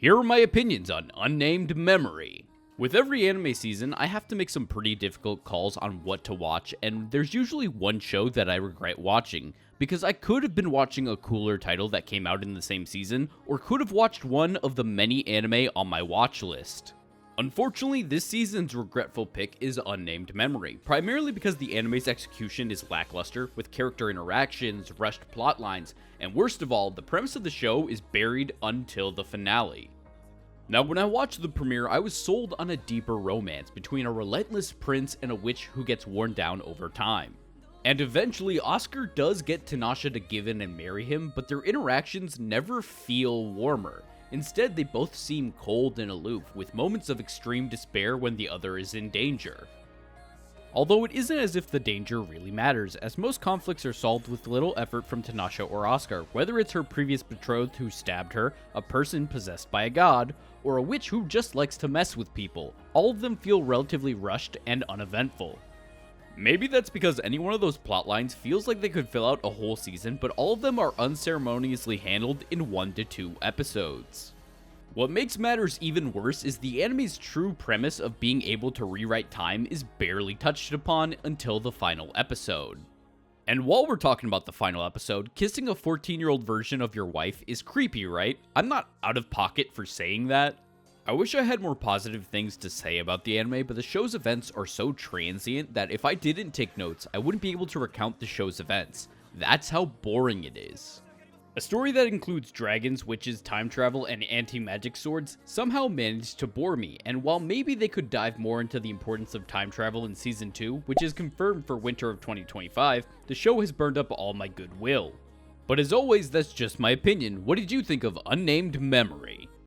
Here are my opinions on Unnamed Memory. With every anime season, I have to make some pretty difficult calls on what to watch, and there's usually one show that I regret watching, because I could have been watching a cooler title that came out in the same season, or could have watched one of the many anime on my watch list. Unfortunately, this season's regretful pick is Unnamed Memory, primarily because the anime's execution is lackluster, with character interactions, rushed plotlines, and worst of all, the premise of the show is buried until the finale. Now, when I watched the premiere, I was sold on a deeper romance between a relentless prince and a witch who gets worn down over time. And eventually, Oscar does get Tanasha to give in and marry him, but their interactions never feel warmer. Instead, they both seem cold and aloof, with moments of extreme despair when the other is in danger. Although it isn't as if the danger really matters, as most conflicts are solved with little effort from Tanasha or Oscar, whether it's her previous betrothed who stabbed her, a person possessed by a god, or a witch who just likes to mess with people. All of them feel relatively rushed and uneventful. Maybe that's because any one of those plotlines feels like they could fill out a whole season, but all of them are unceremoniously handled in 1 to 2 episodes. What makes matters even worse is the anime's true premise of being able to rewrite time is barely touched upon until the final episode. And while we're talking about the final episode, kissing a 14-year-old version of your wife is creepy, right? I'm not out of pocket for saying that. I wish I had more positive things to say about the anime, but the show's events are so transient that if I didn't take notes, I wouldn't be able to recount the show's events. That's how boring it is. A story that includes dragons, witches, time travel, and anti-magic swords somehow managed to bore me, and while maybe they could dive more into the importance of time travel in Season 2, which is confirmed for winter of 2025, the show has burned up all my goodwill. But as always, that's just my opinion. What did you think of Unnamed Memory?